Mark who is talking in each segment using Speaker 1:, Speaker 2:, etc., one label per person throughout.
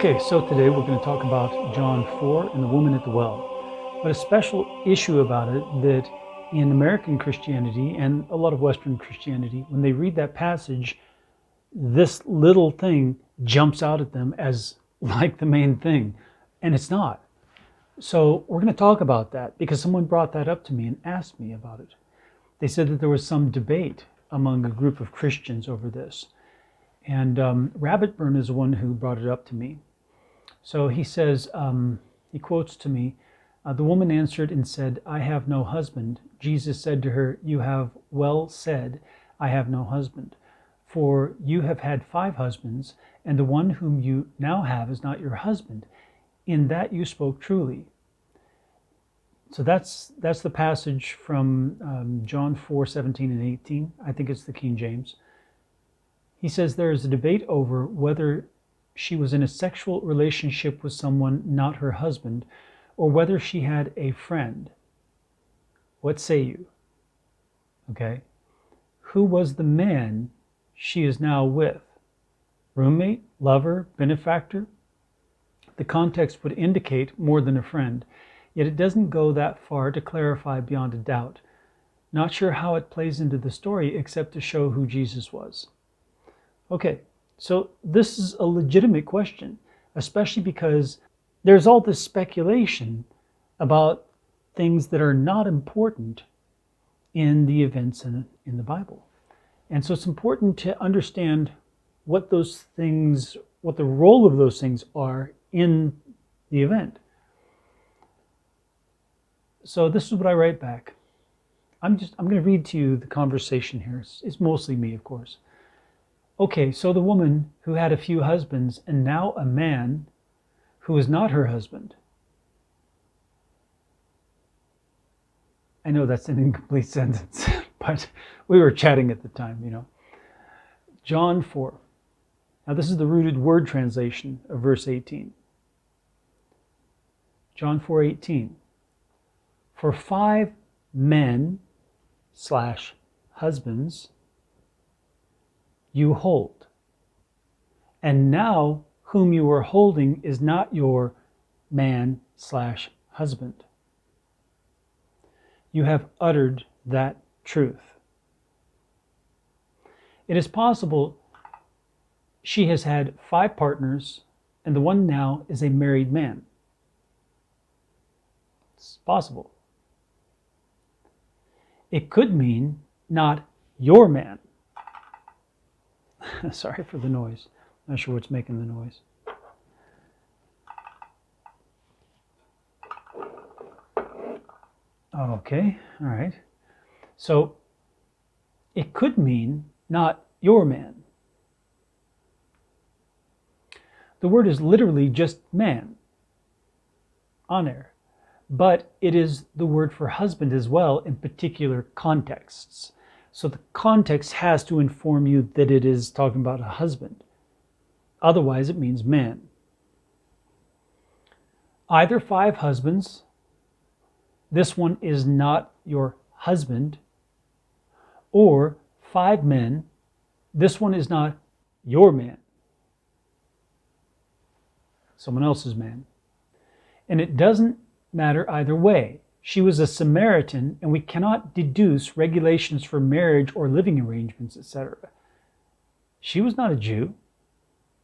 Speaker 1: Okay, so today we're going to talk about John 4 and the woman at the well. But a special issue about it that in American Christianity and a lot of Western Christianity, when they read that passage, this little thing jumps out at them as like the main thing, and it's not. So we're going to talk about that because someone brought that up to me and asked me about it. They said that there was some debate among a group of Christians over this. And Rabbitburn is the one who brought it up to me. So he says, he quotes to me, the woman answered and said, I have no husband. Jesus said to her, you have well said, I have no husband. For you have had 5 husbands, and the one whom you now have is not your husband. In that you spoke truly. So that's the passage from John 4:17 and 18. I think it's the King James. He says there is a debate over whether she was in a sexual relationship with someone not her husband, or whether she had a friend. What say you? Okay. Who was the man she is now with? Roommate, lover, benefactor? The context would indicate more than a friend, yet it doesn't go that far to clarify beyond a doubt. Not sure how it plays into the story except to show who Jesus was. Okay, so this is a legitimate question, especially because there's all this speculation about things that are not important in the events in the Bible. And so it's important to understand what those things, what the role of those things are in the event. So this is what I write back. I'm going to read to you the conversation here. It's mostly me, of course. Okay, so the woman who had a few husbands and now a man who is not her husband. I know that's an incomplete sentence, but we were chatting at the time, you know. John 4. Now this is the rooted word translation of verse 18. John 4:18. For 5 men / husbands you hold, and now whom you are holding is not your man / husband. You have uttered that truth. It is possible she has had 5 partners, and the one now is a married man. It's possible. It could mean not your man. Sorry for the noise. Not sure what's making the noise. Okay, all right. So it could mean not your man. The word is literally just man, aner, but it is the word for husband as well in particular contexts. So the context has to inform you that it is talking about a husband. Otherwise, it means man. Either 5 husbands, this one is not your husband, or 5 men, this one is not your man. Someone else's man. And it doesn't matter either way. She was a Samaritan, and we cannot deduce regulations for marriage or living arrangements, etc. She was not a Jew.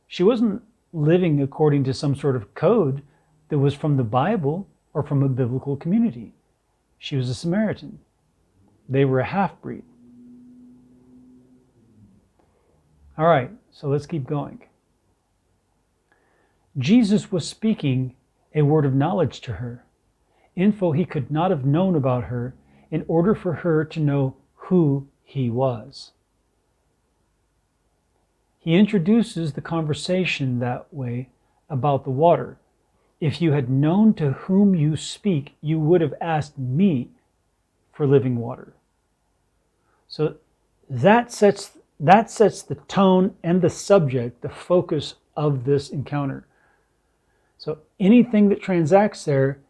Speaker 1: She wasn't living according to some sort of code that was from the Bible or from a biblical community. She was a Samaritan. They were a half-breed. All right, so let's keep going. Jesus was speaking a word of knowledge to her. Info he could not have known about her in order for her to know who he was. He introduces the conversation that way about the water. If you had known to whom you speak, you would have asked me for living water. So that sets the tone and the subject, the focus of this encounter. So anything that transacts there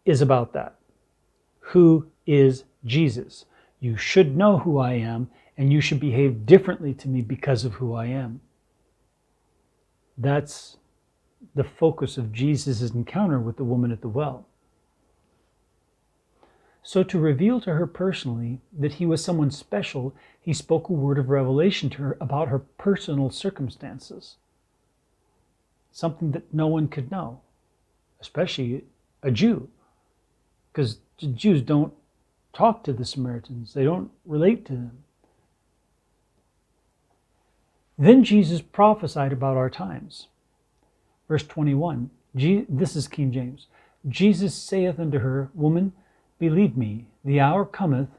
Speaker 1: is about that. Who is Jesus? You should know who I am, and you should behave differently to me because of who I am. That's the focus of Jesus' encounter with the woman at the well. So to reveal to her personally that he was someone special, he spoke a word of revelation to her about her personal circumstances. Something that no one could know, especially a Jew, because Jews don't talk to the Samaritans. They don't relate to them. Then Jesus prophesied about our times. Verse 21, this is King James. Jesus saith unto her, Woman, believe me, the hour cometh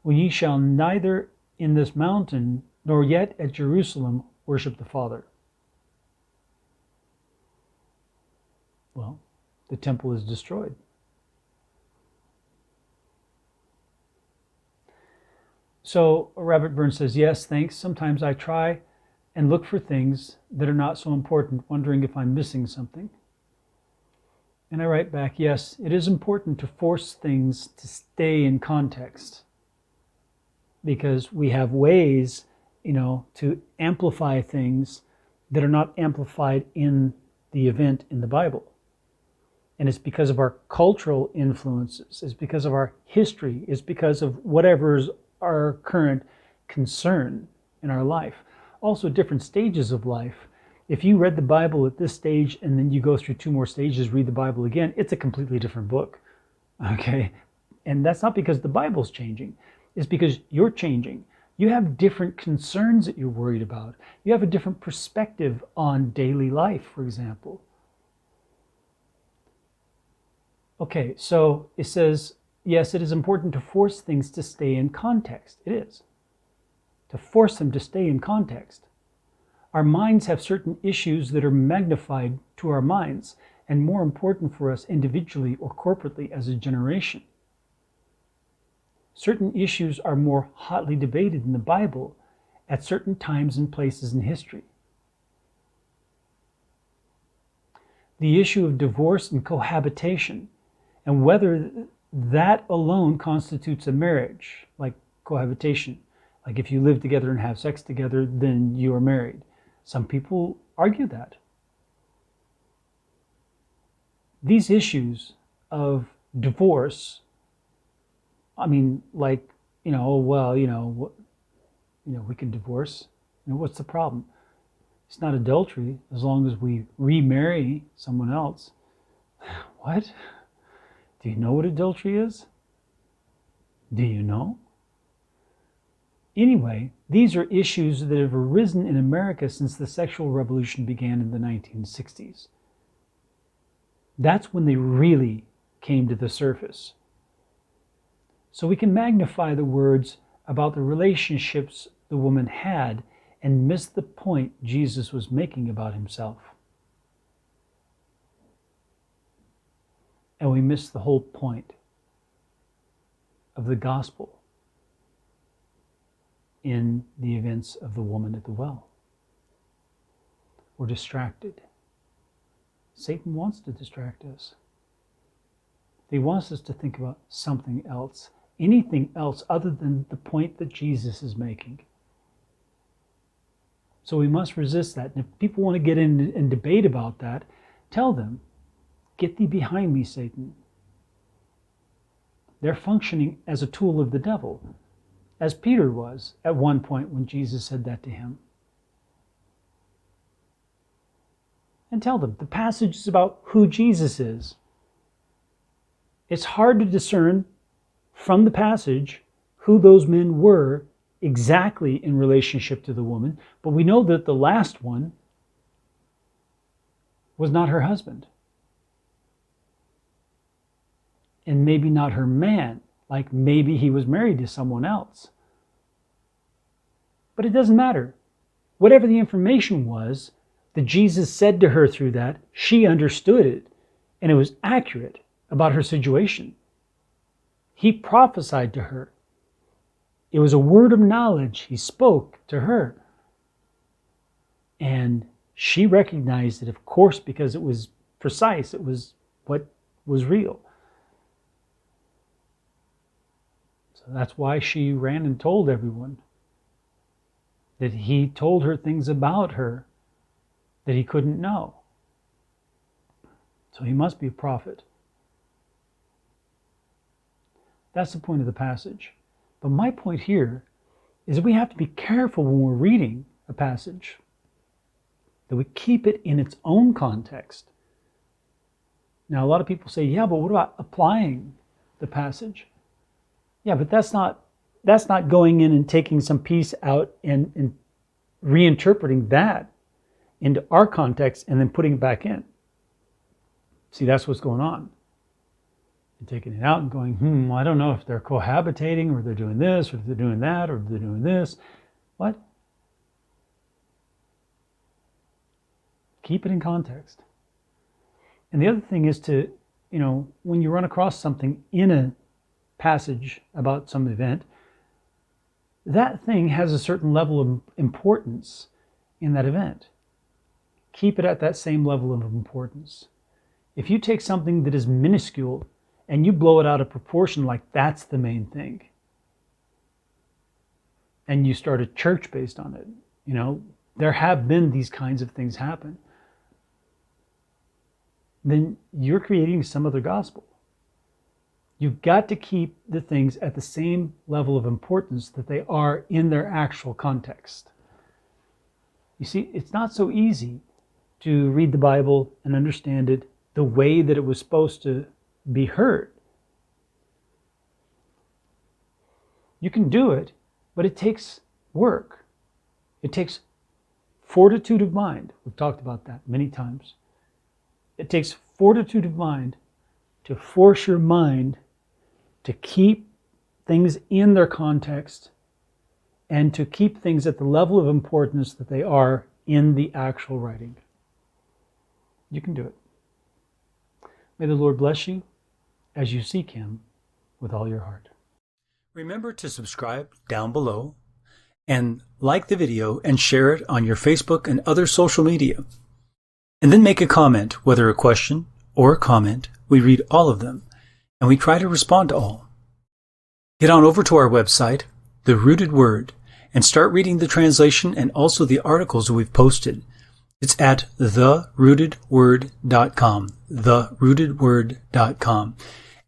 Speaker 1: when ye shall neither in this mountain nor yet at Jerusalem worship the Father. Well, the temple is destroyed. So Robert Burns says, yes, thanks. Sometimes I try and look for things that are not so important, wondering if I'm missing something. And I write back, yes, it is important to force things to stay in context, because we have ways, to amplify things that are not amplified in the event in the Bible. And it's because of our cultural influences, it's because of our history, it's because of whatever's our current concern in our life. Also, different stages of life. If you read the Bible at this stage and then you go through 2 more stages, read the Bible again, it's a completely different book. Okay? And that's not because the Bible's changing. It's because you're changing. You have different concerns that you're worried about. You have a different perspective on daily life, for example. Okay, so it says, yes, it is important to force things to stay in context. It is. To force them to stay in context. Our minds have certain issues that are magnified to our minds and more important for us individually or corporately as a generation. Certain issues are more hotly debated in the Bible at certain times and places in history. The issue of divorce and cohabitation, and whether that alone constitutes a marriage, like cohabitation. Like if you live together and have sex together, then you are married. Some people argue that. These issues of divorce, we can divorce. What's the problem? It's not adultery as long as we remarry someone else. What? Do you know what adultery is? Do you know? Anyway, these are issues that have arisen in America since the sexual revolution began in the 1960s. That's when they really came to the surface. So we can magnify the words about the relationships the woman had and miss the point Jesus was making about himself. And we miss the whole point of the gospel in the events of the woman at the well. We're distracted. Satan wants to distract us. He wants us to think about something else, anything else other than the point that Jesus is making. So we must resist that. And if people want to get in and debate about that, tell them, get thee behind me, Satan. They're functioning as a tool of the devil, as Peter was at one point when Jesus said that to him. And tell them, the passage is about who Jesus is. It's hard to discern from the passage who those men were exactly in relationship to the woman, but we know that the last one was not her husband. And maybe not her man, like maybe he was married to someone else. But it doesn't matter. Whatever the information was that Jesus said to her through that, she understood it, and it was accurate about her situation. He prophesied to her. It was a word of knowledge he spoke to her. And she recognized it, of course, because it was precise. It was what was real. So that's why she ran and told everyone that he told her things about her that he couldn't know. So he must be a prophet. That's the point of the passage. But my point here is that we have to be careful when we're reading a passage, that we keep it in its own context. Now, a lot of people say, yeah, but what about applying the passage? Yeah, but that's not going in and taking some piece out and reinterpreting that into our context and then putting it back in. See, that's what's going on. And taking it out and going, well, I don't know if they're cohabitating or they're doing this or if they're doing that or if they're doing this. What? Keep it in context. And the other thing is to, when you run across something in a passage about some event, that thing has a certain level of importance in that event. Keep it at that same level of importance. If you take something that is minuscule and you blow it out of proportion like that's the main thing, and you start a church based on it, there have been these kinds of things happen, then you're creating some other gospel. You've got to keep the things at the same level of importance that they are in their actual context. You see, it's not so easy to read the Bible and understand it the way that it was supposed to be heard. You can do it, but it takes work. It takes fortitude of mind. We've talked about that many times. It takes fortitude of mind to force your mind to keep things in their context and to keep things at the level of importance that they are in the actual writing. You can do it. May the Lord bless you as you seek Him with all your heart. Remember to subscribe down below and like the video and share it on your Facebook and other social media. And then make a comment, whether a question or a comment. We read all of them, and we try to respond to all. Get on over to our website, The Rooted Word, and start reading the translation and also the articles we've posted. It's at therootedword.com, therootedword.com.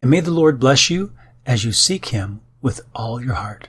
Speaker 1: And may the Lord bless you as you seek Him with all your heart.